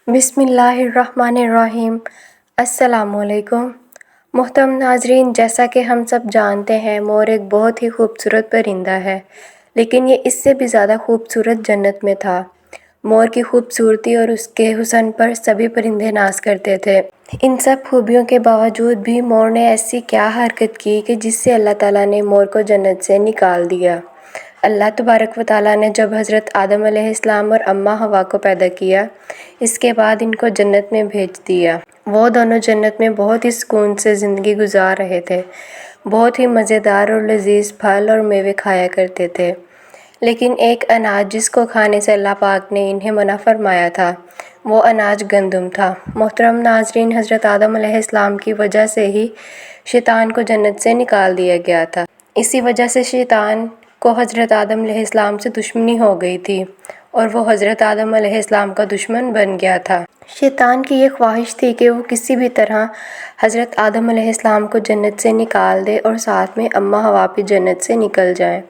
بسم اللہ الرحمن الرحیم۔ السلام علیکم محترم ناظرین، جیسا کہ ہم سب جانتے ہیں مور ایک بہت ہی خوبصورت پرندہ ہے، لیکن یہ اس سے بھی زیادہ خوبصورت جنت میں تھا۔ مور کی خوبصورتی اور اس کے حسن پر سبھی پرندے ناز کرتے تھے۔ ان سب خوبیوں کے باوجود بھی مور نے ایسی کیا حرکت کی کہ جس سے اللہ تعالیٰ نے مور کو جنت سے نکال دیا۔ اللہ تبارک و تعالیٰ نے جب حضرت آدم علیہ السلام اور اماں حوا کو پیدا کیا، اس کے بعد ان کو جنت میں بھیج دیا۔ وہ دونوں جنت میں بہت ہی سکون سے زندگی گزار رہے تھے، بہت ہی مزیدار اور لذیذ پھل اور میوے کھایا کرتے تھے۔ لیکن ایک اناج جس کو کھانے سے اللہ پاک نے انہیں منع فرمایا تھا، وہ اناج گندم تھا۔ محترم ناظرین، حضرت آدم علیہ السلام کی وجہ سے ہی شیطان کو جنت سے نکال دیا گیا تھا۔ اسی وجہ سے شیطان کو حضرت آدم علیہ السلام سے دشمنی ہو گئی تھی اور وہ حضرت آدم علیہ السلام کا دشمن بن گیا تھا۔ شیطان کی یہ خواہش تھی کہ وہ کسی بھی طرح حضرت آدم علیہ السلام کو جنت سے نکال دے اور ساتھ میں اماں حوا بھی جنت سے نکل جائیں۔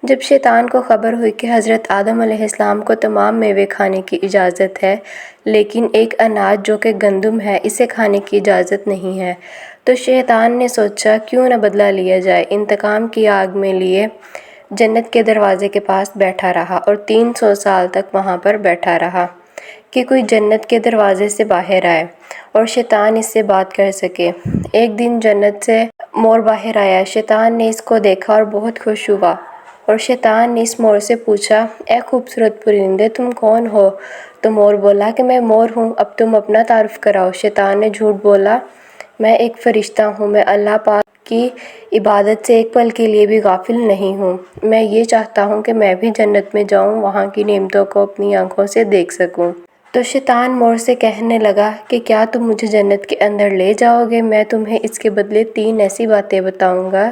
جب شیطان کو خبر ہوئی کہ حضرت آدم علیہ السلام کو تمام میوے کھانے کی اجازت ہے، لیکن ایک اناج جو کہ گندم ہے اسے کھانے کی اجازت نہیں ہے، تو شیطان نے سوچا کیوں نہ بدلہ لیا جائے۔ انتقام کی آگ میں لیے جنت کے دروازے کے پاس بیٹھا رہا اور 300 سال تک وہاں پر بیٹھا رہا کہ کوئی جنت کے دروازے سے باہر آئے اور شیطان اس سے بات کر سکے۔ ایک دن جنت سے مور باہر آیا، شیطان نے اس کو دیکھا اور بہت خوش ہوا، اور شیطان نے اس مور سے پوچھا، اے خوبصورت پرندے تم کون ہو؟ تو مور بولا کہ میں مور ہوں، اب تم اپنا تعارف کراؤ۔ شیطان نے جھوٹ بولا، میں ایک فرشتہ ہوں، میں اللہ پاک کی عبادت سے ایک پل کے لیے بھی غافل نہیں ہوں، میں یہ چاہتا ہوں کہ میں بھی جنت میں جاؤں، وہاں کی نعمتوں کو اپنی آنکھوں سے دیکھ سکوں۔ تو شیطان مور سے کہنے لگا کہ کیا تم مجھے جنت کے اندر لے جاؤ گے؟ میں تمہیں اس کے بدلے 3 ایسی باتیں بتاؤں گا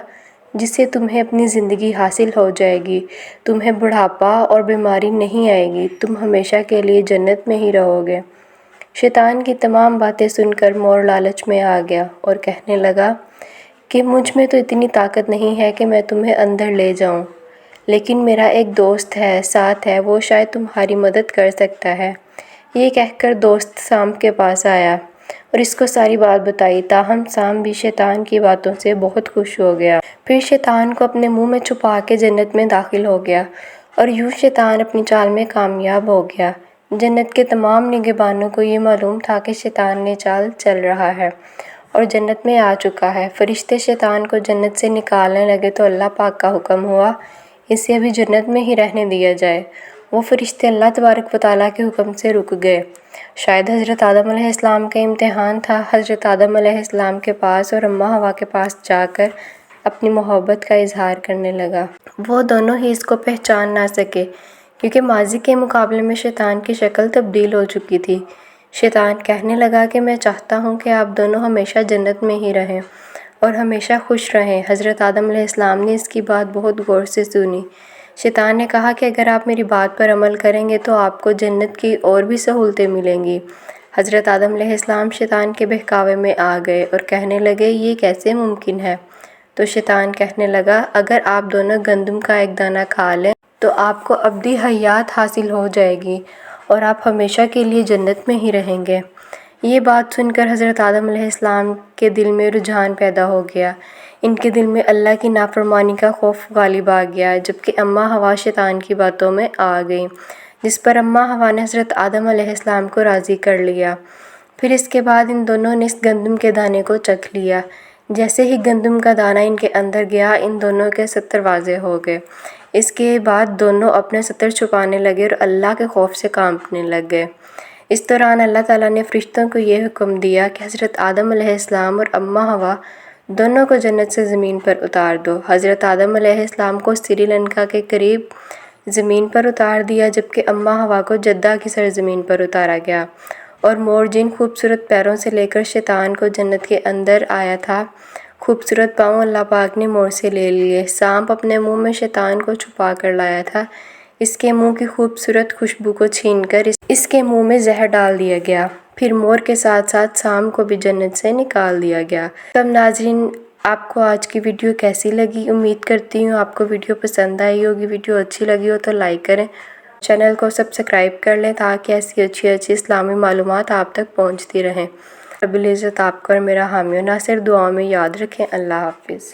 جس سے تمہیں اپنی زندگی حاصل ہو جائے گی، تمہیں بڑھاپا اور بیماری نہیں آئے گی، تم ہمیشہ کے لیے جنت میں ہی رہو گے۔ شیطان کی تمام باتیں سن کر مور لالچ میں آ گیا اور کہنے لگا کہ مجھ میں تو اتنی طاقت نہیں ہے کہ میں تمہیں اندر لے جاؤں، لیکن میرا ایک دوست ہے، ساتھ ہے، وہ شاید تمہاری مدد کر سکتا ہے۔ یہ کہہ کر دوست سام کے پاس آیا اور اس کو ساری بات بتائی، تاہم سام بھی شیطان کی باتوں سے بہت خوش ہو گیا۔ پھر شیطان کو اپنے منہ میں چھپا کے جنت میں داخل ہو گیا اور یوں شیطان اپنی چال میں کامیاب ہو گیا۔ جنت کے تمام نگہبانوں کو یہ معلوم تھا کہ شیطان نے چال چل رہا ہے اور جنت میں آ چکا ہے۔ فرشتے شیطان کو جنت سے نکالنے لگے تو اللہ پاک کا حکم ہوا اسے ابھی جنت میں ہی رہنے دیا جائے۔ وہ فرشتے اللہ تبارک و تعالیٰ کے حکم سے رک گئے۔ شاید حضرت آدم علیہ السلام کا امتحان تھا۔ حضرت آدم علیہ السلام کے پاس اور اماں حوا کے پاس جا کر اپنی محبت کا اظہار کرنے لگا۔ وہ دونوں ہی اس کو پہچان نہ سکے کیونکہ ماضی کے مقابلے میں شیطان کی شکل تبدیل ہو چکی تھی۔ شیطان کہنے لگا کہ میں چاہتا ہوں کہ آپ دونوں ہمیشہ جنت میں ہی رہیں اور ہمیشہ خوش رہیں۔ حضرت آدم علیہ السلام نے اس کی بات بہت غور سے سنی۔ شیطان نے کہا کہ اگر آپ میری بات پر عمل کریں گے تو آپ کو جنت کی اور بھی سہولتیں ملیں گی۔ حضرت آدم علیہ السلام شیطان کے بہکاوے میں آ گئے اور کہنے لگے یہ کیسے ممکن ہے؟ تو شیطان کہنے لگا اگر آپ دونوں گندم کا ایک دانہ کھا لیں تو آپ کو ابدی حیات حاصل ہو جائے گی اور آپ ہمیشہ کے لیے جنت میں ہی رہیں گے۔ یہ بات سن کر حضرت آدم علیہ السلام کے دل میں رجحان پیدا ہو گیا۔ ان کے دل میں اللہ کی نافرمانی کا خوف غالب آ گیا، جبکہ اماں حوا شیطان کی باتوں میں آ گئیں، جس پر اماں حوا نے حضرت آدم علیہ السلام کو راضی کر لیا۔ پھر اس کے بعد ان دونوں نے اس گندم کے دانے کو چکھ لیا۔ جیسے ہی گندم کا دانہ ان کے اندر گیا، ان دونوں کے ستر واضح ہو گئے۔ اس کے بعد دونوں اپنے ستر چھپانے لگے اور اللہ کے خوف سے کانپنے لگ گئے۔ اس دوران اللہ تعالیٰ نے فرشتوں کو یہ حکم دیا کہ حضرت آدم علیہ السلام اور اماں حوا دونوں کو جنت سے زمین پر اتار دو۔ حضرت آدم علیہ السلام کو سری لنکا کے قریب زمین پر اتار دیا، جبکہ اماں حوا کو جدہ کی سرزمین پر اتارا گیا، اور مور جن خوبصورت پیروں سے لے کر شیطان کو جنت کے اندر آیا تھا، خوبصورت پاؤں اللہ پاک نے مور سے لے لیے۔ سانپ اپنے منہ میں شیطان کو چھپا کر لایا تھا، اس کے منہ کی خوبصورت خوشبو کو چھین کر اس کے منہ میں زہر ڈال دیا گیا۔ پھر مور کے ساتھ ساتھ سانپ کو بھی جنت سے نکال دیا گیا۔ تب ناظرین، آپ کو آج کی ویڈیو کیسی لگی؟ امید کرتی ہوں آپ کو ویڈیو پسند آئی ہوگی۔ ویڈیو اچھی لگی ہو تو لائک کریں چینل کو سبسکرائب کر لیں تاکہ ایسی اچھی اسلامی معلومات آپ تک پہنچتی رہیں۔ رب العزت آپ کو اور میرا حامی و ناصر دعاؤں میں یاد رکھیں۔ اللہ حافظ۔